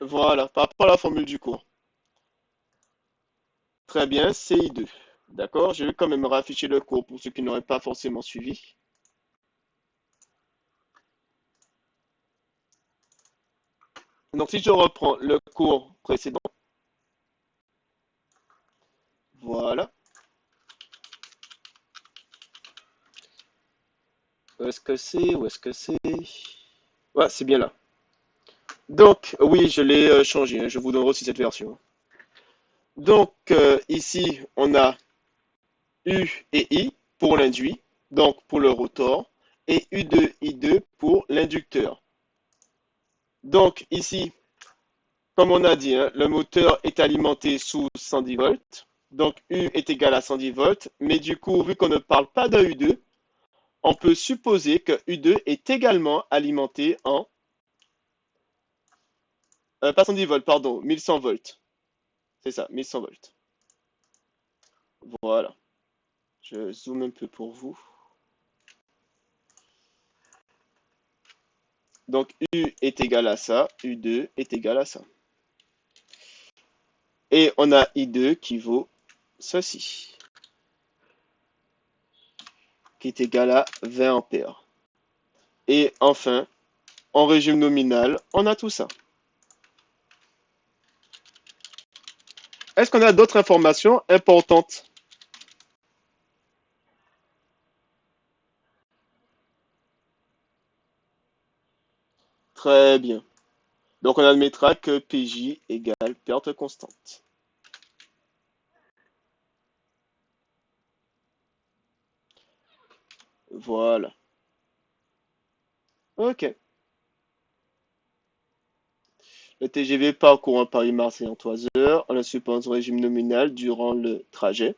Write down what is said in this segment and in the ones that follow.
Voilà, par rapport à la formule du cours. Très bien, CI2. D'accord, je vais quand même rafficher le cours pour ceux qui n'auraient pas forcément suivi. Donc si je reprends le cours précédent, voilà. Où est-ce que c'est? Où est-ce que c'est? Ouais, c'est bien là. Donc, oui, je l'ai changé, hein, je vous donnerai aussi cette version. Donc, ici, on a U et I pour l'induit, donc pour le rotor, et U2, I2 pour l'inducteur. Donc, ici, comme on a dit, hein, le moteur est alimenté sous 110 volts. Donc, U est égal à 110 volts. Mais du coup, vu qu'on ne parle pas d'un U2, on peut supposer que U2 est également alimenté en... pas 110 volts, pardon, 1100 volts. C'est ça, 1100 volts. Voilà. Je zoome un peu pour vous. Donc, U est égal à ça, U2 est égal à ça. Et on a I2 qui vaut ceci, qui est égal à 20 ampères. Et enfin, en régime nominal, on a tout ça. Est-ce qu'on a d'autres informations importantes? Très bien. Donc on admettra que PJ égale perte constante. Voilà. Ok. Le TGV parcourt un Paris-Marseille en 3 heures. On le suppose au régime nominal durant le trajet.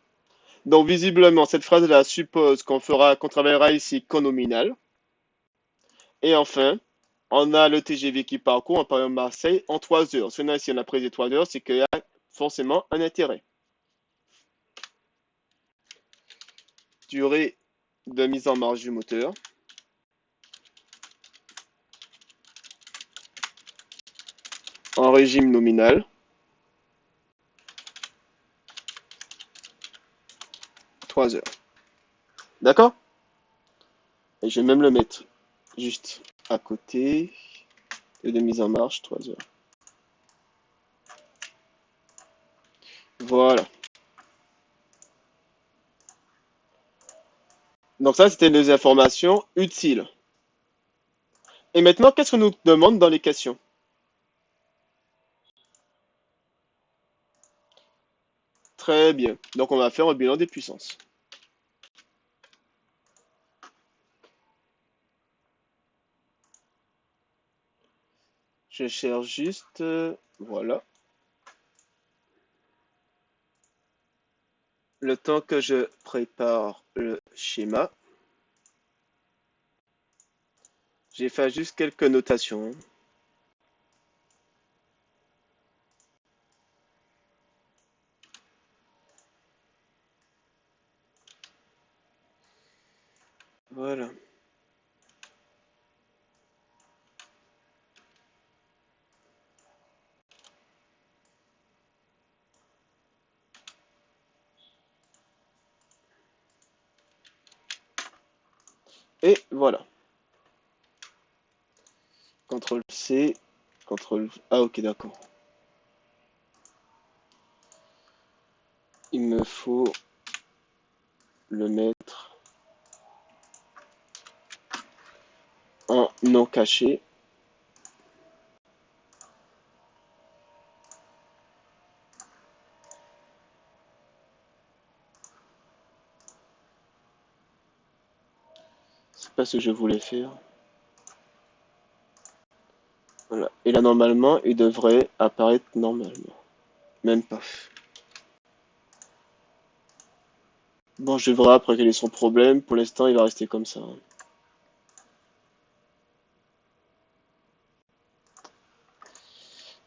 Donc visiblement, cette phrase-là suppose qu'on travaillera ici qu'en nominal. Et enfin, on a le TGV qui parcourt en Paris-Marseille en 3 heures. Si on a pris les 3 heures, c'est qu'il y a forcément un intérêt. Durée de mise en marche du moteur. En régime nominal. 3 heures. D'accord? Et je vais même le mettre juste à côté. Et de mise en marche, 3 heures. Voilà. Donc ça, c'était des informations utiles. Et maintenant, qu'est-ce qu'on nous demande dans les questions? Très bien. Donc on va faire un bilan des puissances. Je cherche juste... voilà. Le temps que je prépare le schéma. J'ai fait juste quelques notations. Voilà. Et voilà. CTRL C, CTRL... Ah ok, d'accord. Il me faut le mettre en non caché. C'est pas ce que je voulais faire. Voilà. Et là, normalement, il devrait apparaître normalement. Même pas. Bon, je verrai après quel est son problème. Pour l'instant, il va rester comme ça.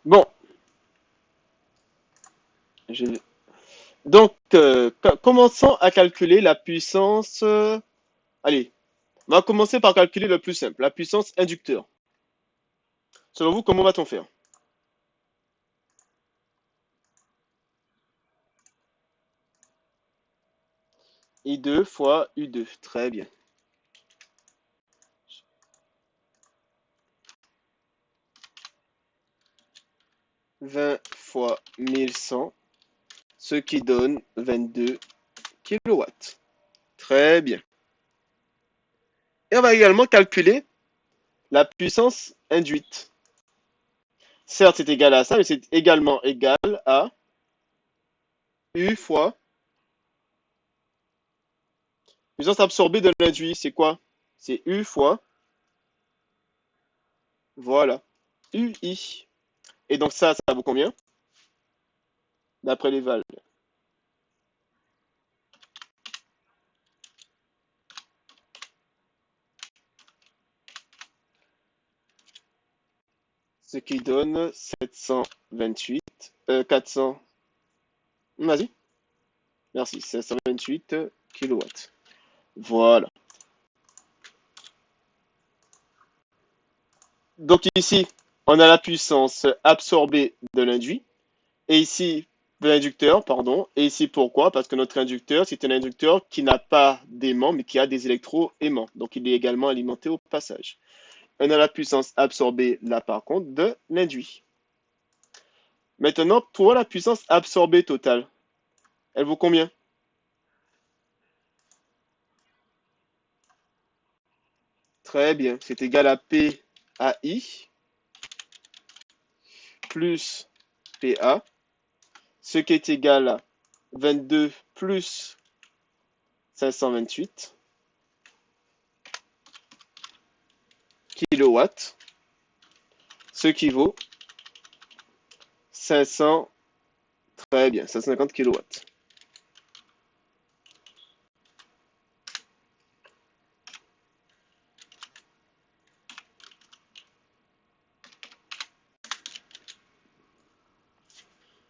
Bon. Je... Donc, commençons à calculer la puissance. Allez, on va commencer par calculer le plus simple, la puissance inducteur. Selon vous, comment va-t-on faire? I2 fois U2. Très bien. 20 fois 1100, ce qui donne 22 kilowatts. Très bien. Et on va également calculer la puissance induite. Certes, c'est égal à ça, mais c'est également égal à U fois puissance absorbée de l'induit. C'est quoi? C'est U fois, voilà, UI. Et donc ça vaut combien? D'après les valeurs. Ce qui donne 728, 400, vas-y, merci, 728 kilowatts. Voilà. Donc ici, on a la puissance absorbée de l'induit, et ici, de l'inducteur, pardon. Et ici, pourquoi? Parce que notre inducteur, c'est un inducteur qui n'a pas d'aimant, mais qui a des électros aimants. Donc il est également alimenté au passage. On a la puissance absorbée, là par contre, de l'induit. Maintenant, pour la puissance absorbée totale, elle vaut combien? Très bien, c'est égal à P A I plus PA, ce qui est égal à 22 plus 528 kilowatts, ce qui vaut 500, très bien, 550 kilowatts.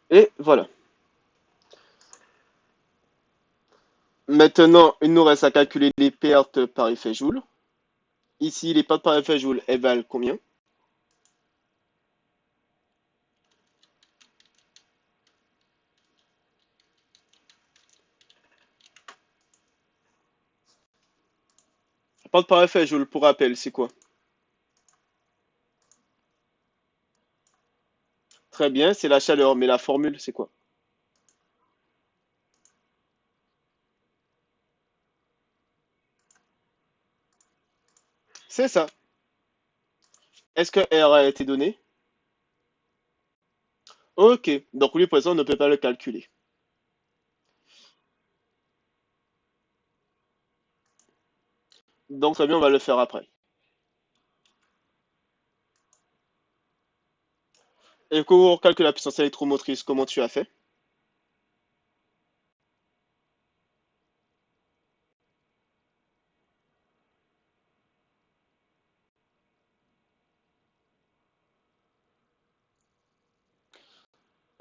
Et voilà. Maintenant, il nous reste à calculer les pertes par effet Joule. Ici, les pertes par effet Joule, elles valent combien? La perte par effet Joule, pour rappel, c'est quoi? Très bien, c'est la chaleur, mais la formule, c'est quoi? C'est ça. Est-ce que R a été donné? Ok, donc lui, pour l'instant, on ne peut pas le calculer. Donc très bien, on va le faire après. Et pour calculer la puissance électromotrice, comment tu as fait?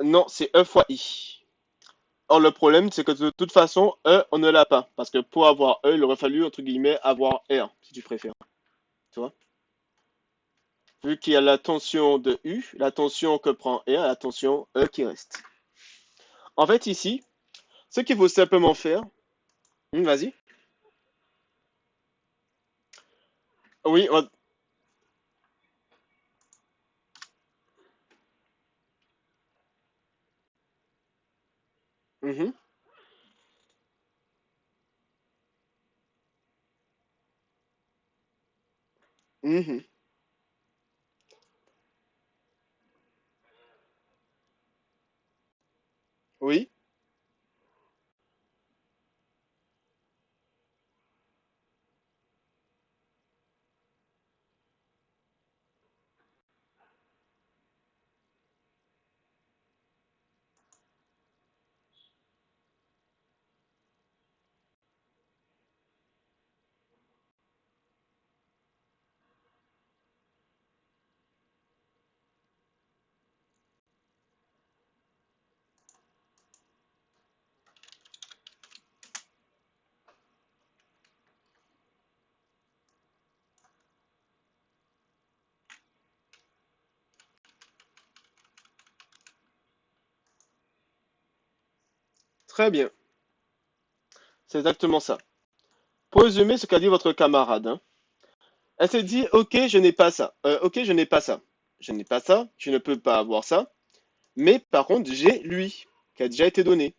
Non, c'est E fois I. Or, le problème, c'est que de toute façon, E, on ne l'a pas. Parce que pour avoir E, il aurait fallu, entre guillemets, avoir R, si tu préfères. Tu vois? Vu qu'il y a la tension de U, la tension que prend R, la tension E qui reste. En fait, ici, ce qu'il faut simplement faire, vas-y. Oui, mhm, mhm, oui, très bien. C'est exactement ça. Pour résumer ce qu'a dit votre camarade, hein, elle s'est dit, ok, je n'ai pas ça. Ok, je n'ai pas ça. Je n'ai pas ça, je ne peux pas avoir ça. Mais par contre, j'ai lui, qui a déjà été donné,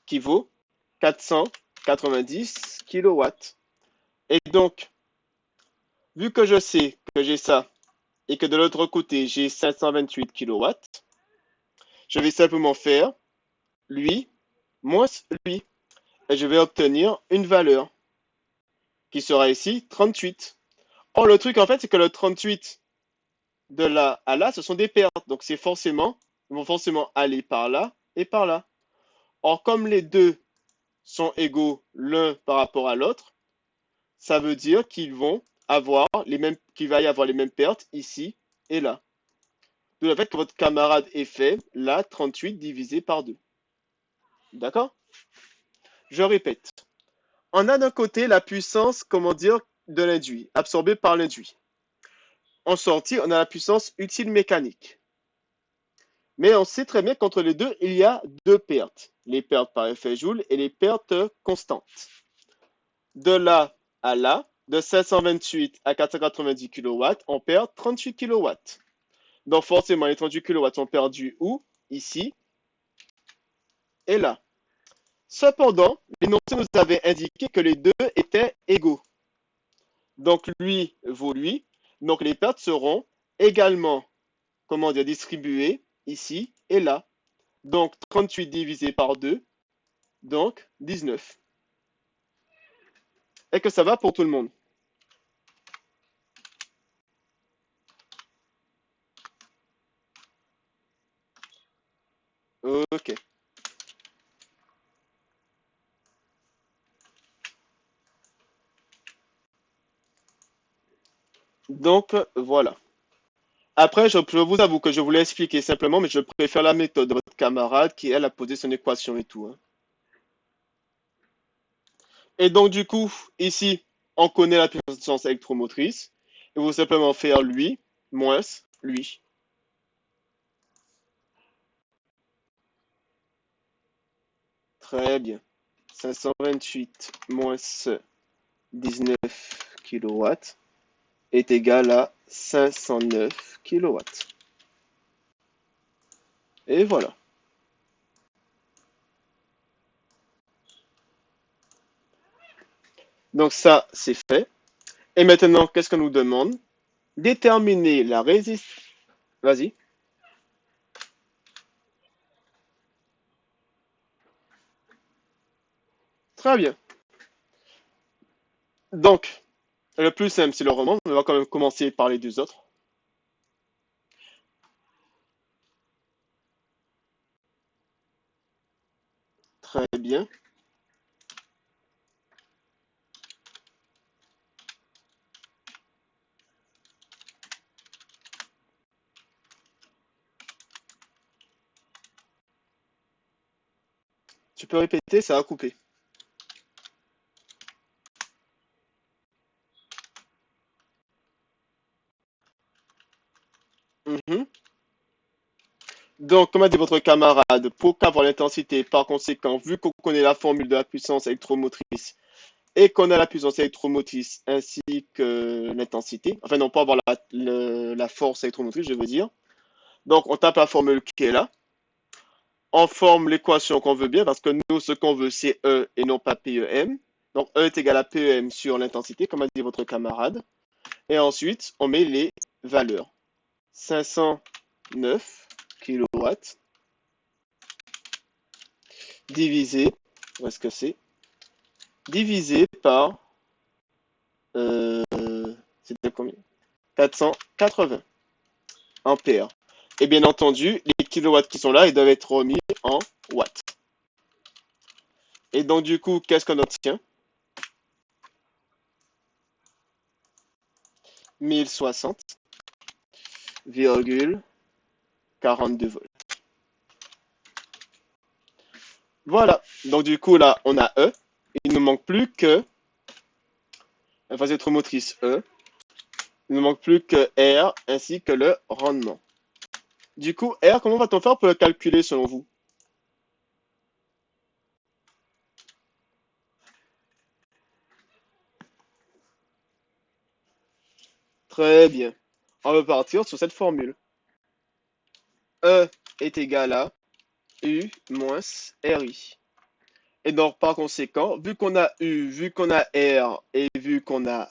qui vaut 490 kilowatts. Et donc, vu que je sais que j'ai ça et que de l'autre côté, j'ai 528 kilowatts, je vais simplement faire lui moins lui. Et je vais obtenir une valeur qui sera ici 38. Or, le truc, en fait, c'est que le 38 de là à là, ce sont des pertes. Donc, ils vont forcément aller par là et par là. Or, comme les deux sont égaux l'un par rapport à l'autre, ça veut dire qu'il va y avoir les mêmes pertes ici et là. D'où le fait que votre camarade ait fait là 38 divisé par 2. D'accord? Je répète. On a d'un côté la puissance, comment dire, de l'induit, absorbée par l'induit. En sortie, on a la puissance utile mécanique. Mais on sait très bien qu'entre les deux, il y a deux pertes. Les pertes par effet Joule et les pertes constantes. De là à là, de 528 à 490 kW, on perd 38 kW. Donc forcément, les 38 kW sont perdus où? Ici et là. Cependant, l'énoncé nous avait indiqué que les deux étaient égaux. Donc lui vaut lui. Donc les pertes seront également, comment dire, distribuées ici et là. Donc 38 divisé par 2, donc 19. Et que ça va pour tout le monde. Ok. Donc voilà. Après, je vous avoue que je voulais expliquer simplement, mais je préfère la méthode de votre camarade qui, elle, a posé son équation et tout, hein. Et donc, du coup, ici, on connaît la puissance électromotrice. Il faut simplement faire lui moins lui. Très bien. 528 moins 19 kilowatts est égal à 509 kilowatts. Et voilà. Donc ça, c'est fait. Et maintenant, qu'est-ce qu'on nous demande? Déterminer la résistance. Vas-y. Très bien. Donc, le plus simple, c'est le roman. On va quand même commencer par les deux autres. Très bien. Tu peux répéter, ça a coupé. Mhm. Donc, comme a dit votre camarade, pour qu'avoir l'intensité, par conséquent, vu qu'on connaît la formule de la puissance électromotrice et qu'on a la puissance électromotrice ainsi que l'intensité, enfin non, pas avoir la force électromotrice, je veux dire. Donc, on tape la formule qui est là. On forme l'équation qu'on veut bien parce que nous, ce qu'on veut, c'est E et non pas PEM. Donc, E est égal à PEM sur l'intensité, comme a dit votre camarade. Et ensuite, on met les valeurs. 509 kilowatts divisé, où est-ce que c'est? Divisé par, euh, c'était combien? 480 ampères. Et bien entendu, les kilowatts qui sont là, ils doivent être remis en watts. Et donc, du coup, qu'est-ce qu'on obtient? 1060,42 volts. Voilà. Donc, du coup, là, on a E. Il ne manque plus que la phase électromotrice E. Il ne manque plus que R ainsi que le rendement. Du coup, R, comment va-t-on faire pour le calculer selon vous? Très bien. On va partir sur cette formule. E est égal à U moins RI. Et donc, par conséquent, vu qu'on a U, vu qu'on a R, et vu qu'on a...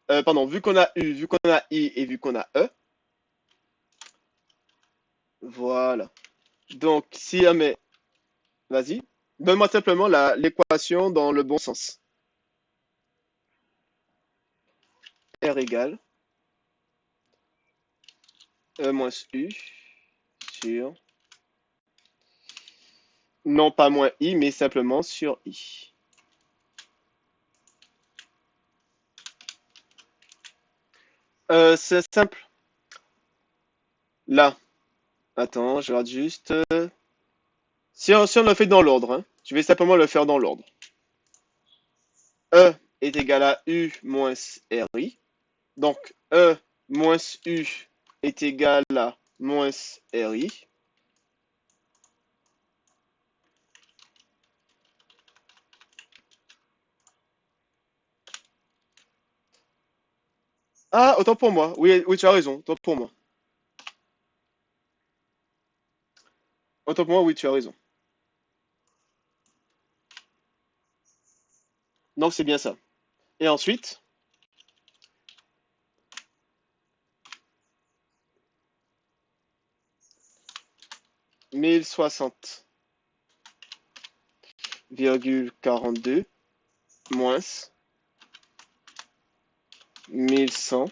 pardon, vu qu'on a U, vu qu'on a I, et vu qu'on a E, voilà. Donc, si jamais... Vas-y. Donne-moi simplement l'équation dans le bon sens. R égale E moins U sur... Non pas moins I, mais simplement sur I. C'est simple. Là. Attends, je regarde juste. Si on le fait dans l'ordre, hein, je vais simplement le faire dans l'ordre. E est égal à U moins RI. Donc, E moins U est égal à moins RI. Ah, autant pour moi. Oui, oui, tu as raison. Autant pour moi. Autant pour moi, oui, tu as raison. Donc, c'est bien ça. Et ensuite, 1060,42 moins 1100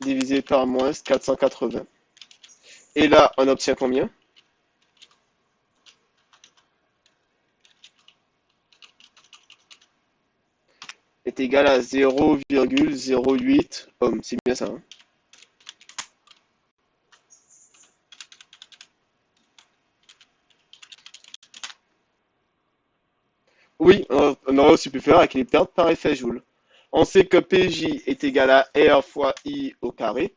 divisé par moins 480. Et là, on obtient combien? Est égal à 0,08 ohms. C'est bien ça, hein? Oui, on aurait aussi pu faire avec les pertes par effet Joule. On sait que PJ est égal à R fois I au carré.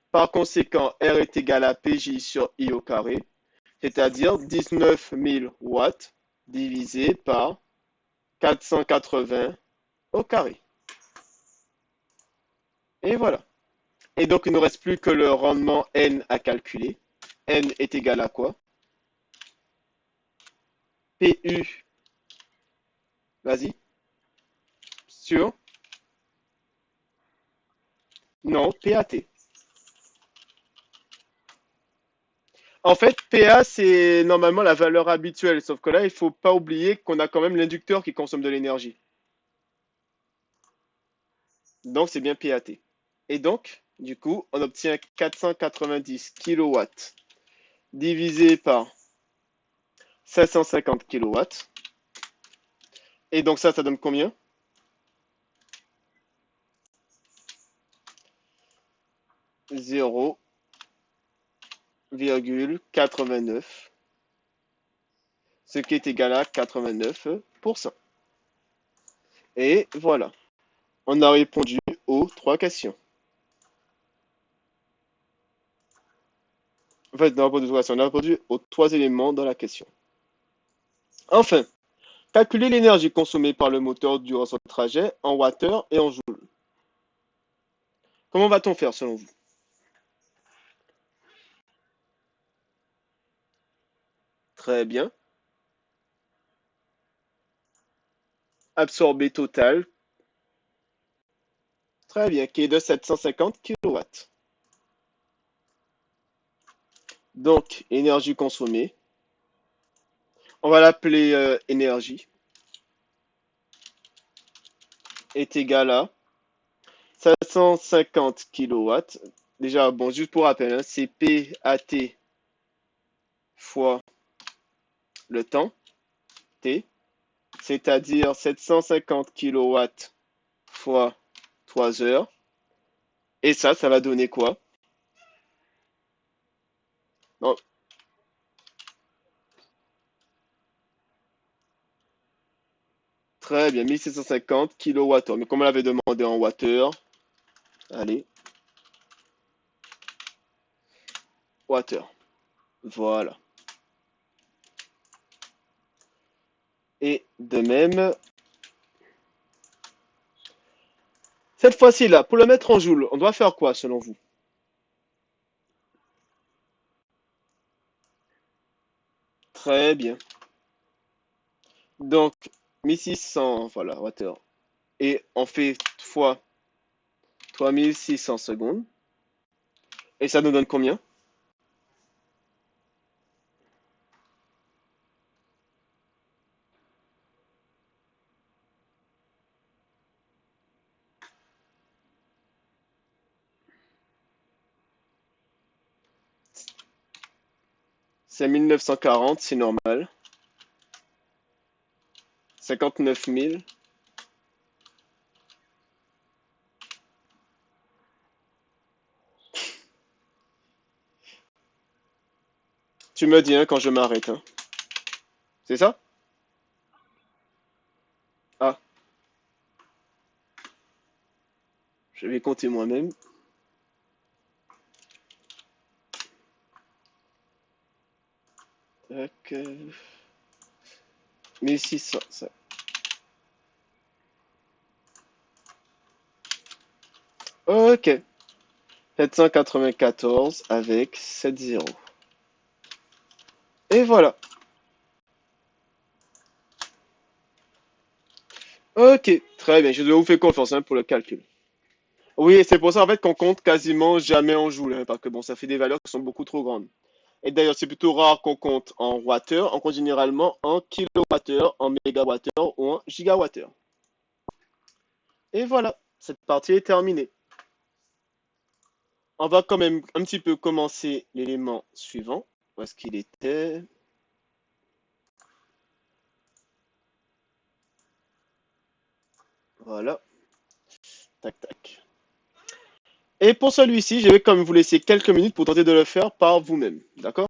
Par conséquent, R est égal à PJ sur I au carré, c'est-à-dire 19 000 watts divisé par 480 au carré. Et voilà. Et donc, il ne nous reste plus que le rendement N à calculer. N est égal à quoi? PU, vas-y, sur, non, PAT. En fait, PA, c'est normalement la valeur habituelle, sauf que là, il ne faut pas oublier qu'on a quand même l'inducteur qui consomme de l'énergie. Donc, c'est bien PAT. Et donc, du coup, on obtient 490 kilowatts divisé par 550 kilowatts. Et donc ça donne combien? 0,89, ce qui est égal à 89%. Et voilà, on a répondu aux trois questions. En fait, on a répondu aux trois éléments dans la question. Enfin, calculer l'énergie consommée par le moteur durant son trajet en wattheures et en joules. Comment va-t-on faire selon vous? Très bien. Absorbé total, très bien, qui est de 750 kilowatts. Donc, énergie consommée, on va l'appeler énergie, est égale à 550 kilowatts. Déjà, bon, juste pour rappel, hein, c'est PAT fois le temps, T, c'est-à-dire 750 kilowatts fois 3 heures. Et ça va donner quoi? Non, très bien, 1750 kilowattheures. Mais comme on l'avait demandé en wattheures, allez, wattheures. Voilà. Et de même, Cette fois-ci là, pour le mettre en joule, on doit faire quoi selon vous? Très bien. Donc, 1600, voilà, watt-heure. Et on fait fois 3600 secondes. Et ça nous donne combien? C'est 1940, c'est normal. 59 000. Tu me dis hein, quand je m'arrête. Hein. C'est ça? Ah, je vais compter moi-même. Tac, 1600. Ça. Ok. 794 avec 7 zéros. Et voilà. Ok, très bien. Je dois vous faire confiance hein, pour le calcul. Oui, et c'est pour ça en fait qu'on compte quasiment jamais en joule, hein, parce que bon, ça fait des valeurs qui sont beaucoup trop grandes. Et d'ailleurs, c'est plutôt rare qu'on compte en wattheure, on compte généralement en kilowattheure, en mégawattheure ou en gigawattheure. Et voilà, cette partie est terminée. On va quand même un petit peu commencer l'élément suivant. Où est-ce qu'il était? Voilà, tac tac. Et pour celui-ci, je vais quand même vous laisser quelques minutes pour tenter de le faire par vous-même. D'accord?